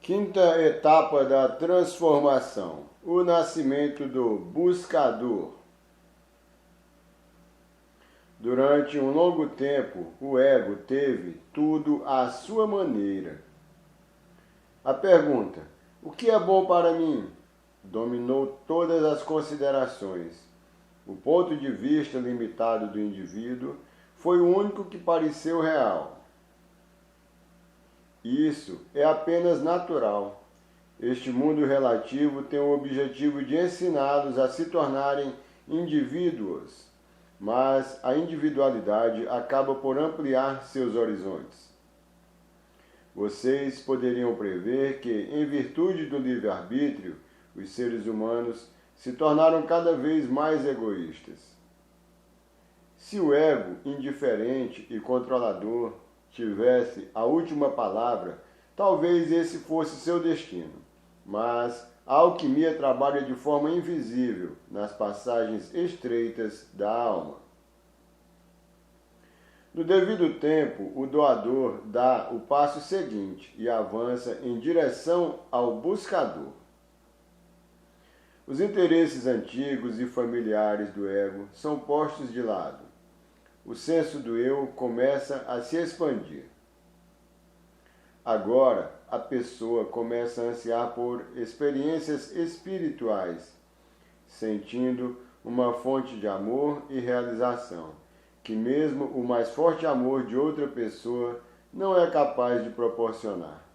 Quinta etapa da transformação: o nascimento do buscador. Durante um longo tempo, o ego teve tudo à sua maneira. A pergunta: o que é bom para mim? Dominou todas as considerações. O ponto de vista limitado do indivíduo foi o único que pareceu real. Isso é apenas natural. Este mundo relativo tem o objetivo de ensiná-los a se tornarem indivíduos, mas a individualidade acaba por ampliar seus horizontes. Vocês poderiam prever que, em virtude do livre-arbítrio, os seres humanos se tornaram cada vez mais egoístas. Se o ego, indiferente e controlador, tivesse a última palavra, talvez esse fosse seu destino. Mas a alquimia trabalha de forma invisível nas passagens estreitas da alma. No devido tempo, o doador dá o passo seguinte e avança em direção ao buscador. Os interesses antigos e familiares do ego são postos de lado. O senso do eu começa a se expandir. Agora, a pessoa começa a ansiar por experiências espirituais, sentindo uma fonte de amor e realização, que mesmo o mais forte amor de outra pessoa não é capaz de proporcionar.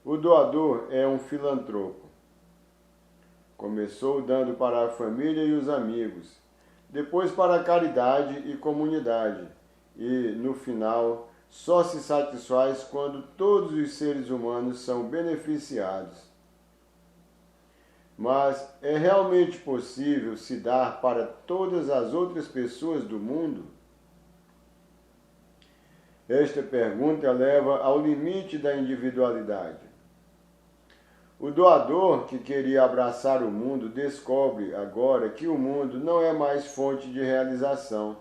O doador é um filantropo. Começou dando para a família e os amigos, depois para a caridade e comunidade, e, no final, só se satisfaz quando todos os seres humanos são beneficiados. Mas é realmente possível se dar para todas as outras pessoas do mundo? Esta pergunta leva ao limite da individualidade. O doador que queria abraçar o mundo descobre agora que o mundo não é mais fonte de realização.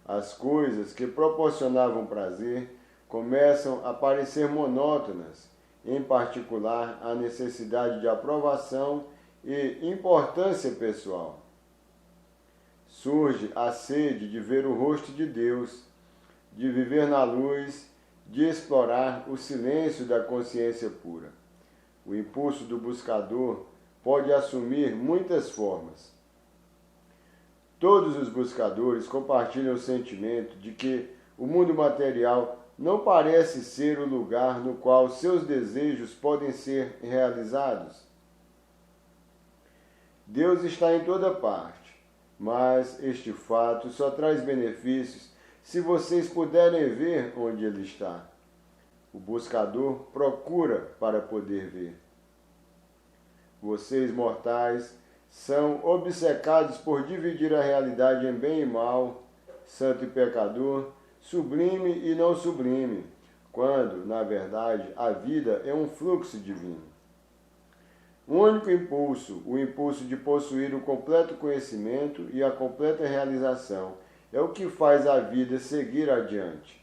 As coisas que proporcionavam prazer começam a parecer monótonas, em particular a necessidade de aprovação e importância pessoal. Surge a sede de ver o rosto de Deus, de viver na luz, de explorar o silêncio da consciência pura. O impulso do buscador pode assumir muitas formas. Todos os buscadores compartilham o sentimento de que o mundo material não parece ser o lugar no qual seus desejos podem ser realizados. Deus está em toda parte, mas este fato só traz benefícios se vocês puderem ver onde ele está. O buscador procura para poder ver. Vocês, mortais, são obcecados por dividir a realidade em bem e mal, santo e pecador, sublime e não sublime, quando, na verdade, a vida é um fluxo divino. Um único impulso, o impulso de possuir o completo conhecimento e a completa realização, é o que faz a vida seguir adiante.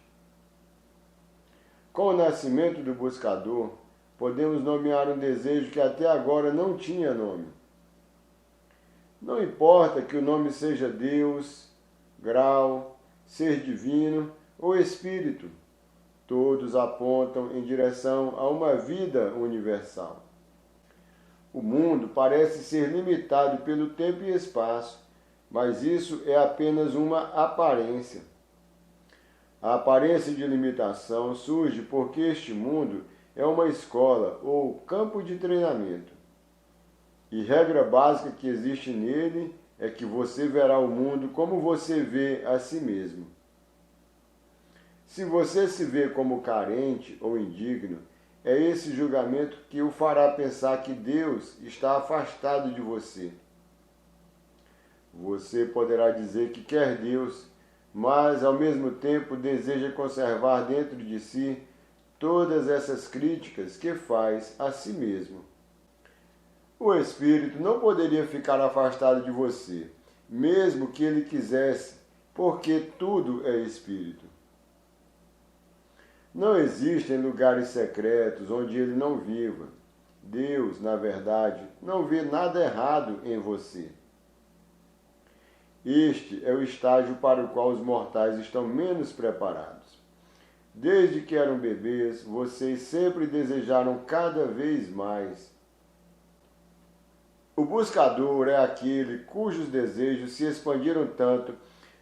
Com o nascimento do buscador, podemos nomear um desejo que até agora não tinha nome. Não importa que o nome seja Deus, grau, ser divino ou espírito, todos apontam em direção a uma vida universal. O mundo parece ser limitado pelo tempo e espaço, mas isso é apenas uma aparência. A aparência de limitação surge porque este mundo é uma escola ou campo de treinamento. E regra básica que existe nele é que você verá o mundo como você vê a si mesmo. Se você se vê como carente ou indigno, é esse julgamento que o fará pensar que Deus está afastado de você. Você poderá dizer que quer Deus, mas ao mesmo tempo deseja conservar dentro de si todas essas críticas que faz a si mesmo. O espírito não poderia ficar afastado de você, mesmo que ele quisesse, porque tudo é espírito. Não existem lugares secretos onde ele não viva. Deus, na verdade, não vê nada errado em você. Este é o estágio para o qual os mortais estão menos preparados. Desde que eram bebês, vocês sempre desejaram cada vez mais. O buscador é aquele cujos desejos se expandiram tanto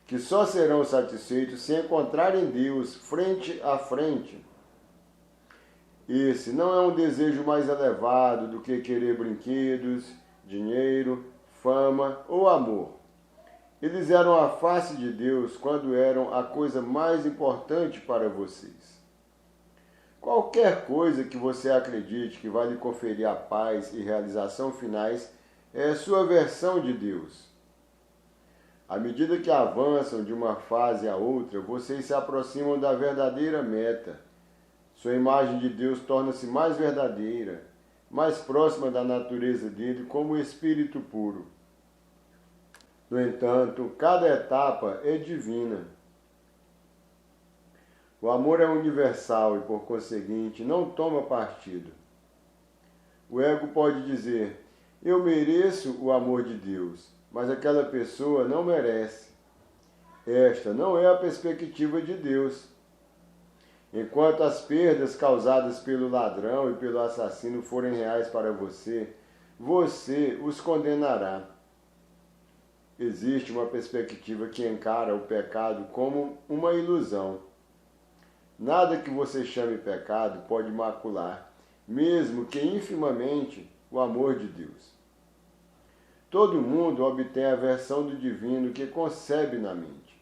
que só serão satisfeitos se encontrarem Deus frente a frente. Esse não é um desejo mais elevado do que querer brinquedos, dinheiro, fama ou amor. Eles eram a face de Deus quando eram a coisa mais importante para vocês. Qualquer coisa que você acredite que vai lhe conferir a paz e realização finais é sua versão de Deus. À medida que avançam de uma fase a outra, vocês se aproximam da verdadeira meta. Sua imagem de Deus torna-se mais verdadeira, mais próxima da natureza dele como espírito puro. No entanto, cada etapa é divina. O amor é universal e, por conseguinte, não toma partido. O ego pode dizer: eu mereço o amor de Deus, mas aquela pessoa não merece. Esta não é a perspectiva de Deus. Enquanto as perdas causadas pelo ladrão e pelo assassino forem reais para você, você os condenará. Existe uma perspectiva que encara o pecado como uma ilusão. Nada que você chame pecado pode macular, mesmo que infimamente, o amor de Deus. Todo mundo obtém a versão do divino que concebe na mente.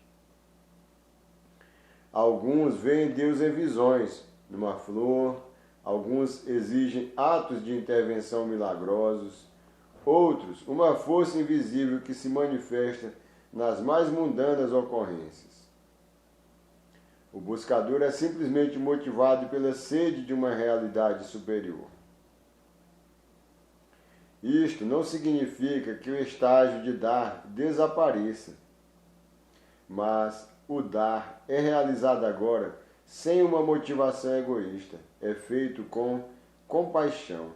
Alguns veem Deus em visões, numa flor, alguns exigem atos de intervenção milagrosos, outros, uma força invisível que se manifesta nas mais mundanas ocorrências. O buscador é simplesmente motivado pela sede de uma realidade superior. Isto não significa que o estágio de dar desapareça, mas o dar é realizado agora sem uma motivação egoísta, é feito com compaixão.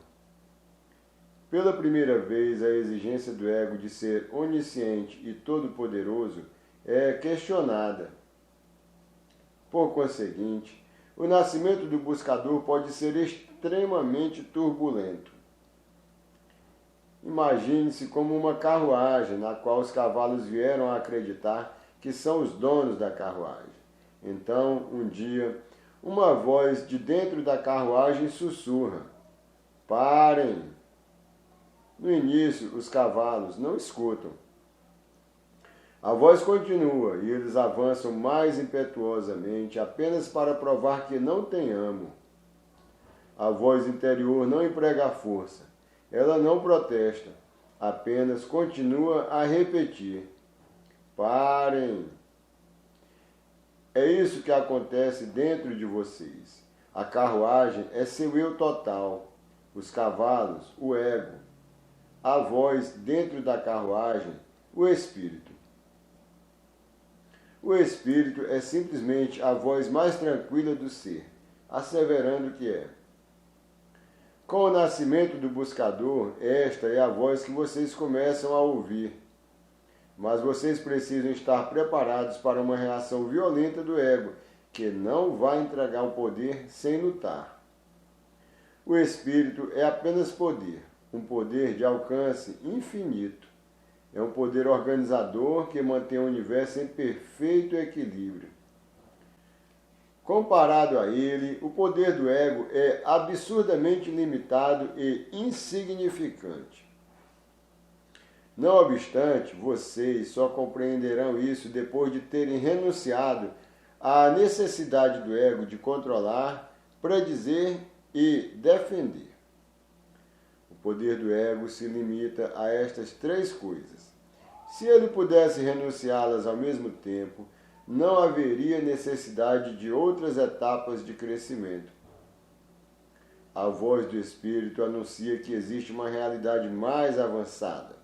Pela primeira vez, a exigência do ego de ser onisciente e todo-poderoso é questionada. Por conseguinte, o nascimento do buscador pode ser extremamente turbulento. Imagine-se como uma carruagem na qual os cavalos vieram a acreditar que são os donos da carruagem. Então, um dia, uma voz de dentro da carruagem sussurra: parem! No início, os cavalos não escutam. A voz continua e eles avançam mais impetuosamente apenas para provar que não têm amo. A voz interior não emprega força. Ela não protesta, apenas continua a repetir: parem! É isso que acontece dentro de vocês. A carruagem é seu eu total, os cavalos, o ego. A voz dentro da carruagem, o espírito. O espírito é simplesmente a voz mais tranquila do ser, asseverando que é. Com o nascimento do buscador, esta é a voz que vocês começam a ouvir. Mas vocês precisam estar preparados para uma reação violenta do ego, que não vai entregar o poder sem lutar. O espírito é apenas poder, um poder de alcance infinito. É um poder organizador que mantém o universo em perfeito equilíbrio. Comparado a ele, o poder do ego é absurdamente limitado e insignificante. Não obstante, vocês só compreenderão isso depois de terem renunciado à necessidade do ego de controlar, predizer e defender. O poder do ego se limita a estas três coisas. Se ele pudesse renunciá-las ao mesmo tempo, não haveria necessidade de outras etapas de crescimento. A voz do Espírito anuncia que existe uma realidade mais avançada.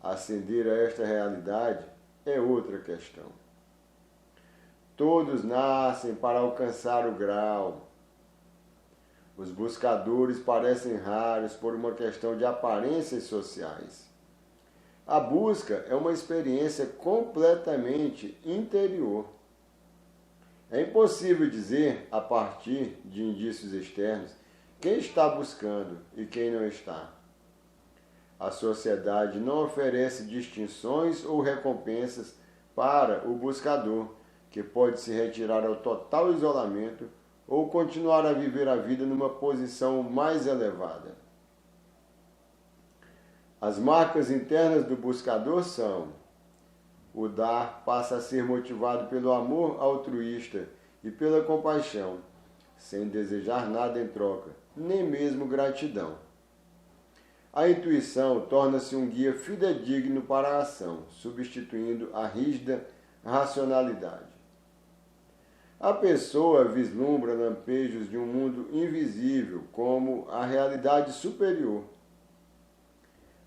Ascender a esta realidade é outra questão. Todos nascem para alcançar o grau. Os buscadores parecem raros por uma questão de aparências sociais. A busca é uma experiência completamente interior. É impossível dizer, a partir de indícios externos, quem está buscando e quem não está. A sociedade não oferece distinções ou recompensas para o buscador, que pode se retirar ao total isolamento ou continuar a viver a vida numa posição mais elevada. As marcas internas do buscador são: o dar passa a ser motivado pelo amor altruísta e pela compaixão, sem desejar nada em troca, nem mesmo gratidão. A intuição torna-se um guia fidedigno para a ação, substituindo a rígida racionalidade. A pessoa vislumbra lampejos de um mundo invisível como a realidade superior.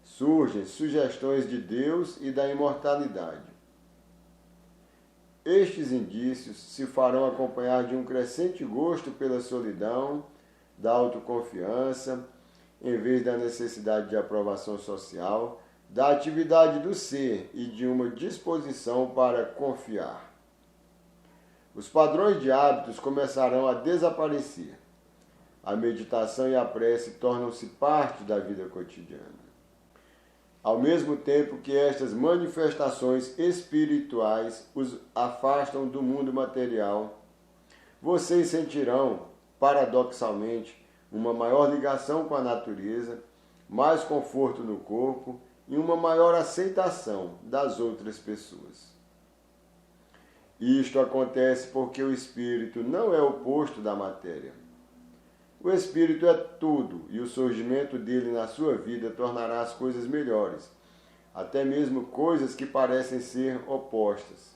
Surgem sugestões de Deus e da imortalidade. Estes indícios se farão acompanhar de um crescente gosto pela solidão, da autoconfiança, em vez da necessidade de aprovação social, da atividade do ser e de uma disposição para confiar. Os padrões de hábitos começarão a desaparecer. A meditação e a prece tornam-se parte da vida cotidiana. Ao mesmo tempo que estas manifestações espirituais os afastam do mundo material, vocês sentirão, paradoxalmente, uma maior ligação com a natureza, mais conforto no corpo e uma maior aceitação das outras pessoas. Isto acontece porque o espírito não é oposto da matéria. O espírito é tudo e o surgimento dele na sua vida tornará as coisas melhores, até mesmo coisas que parecem ser opostas.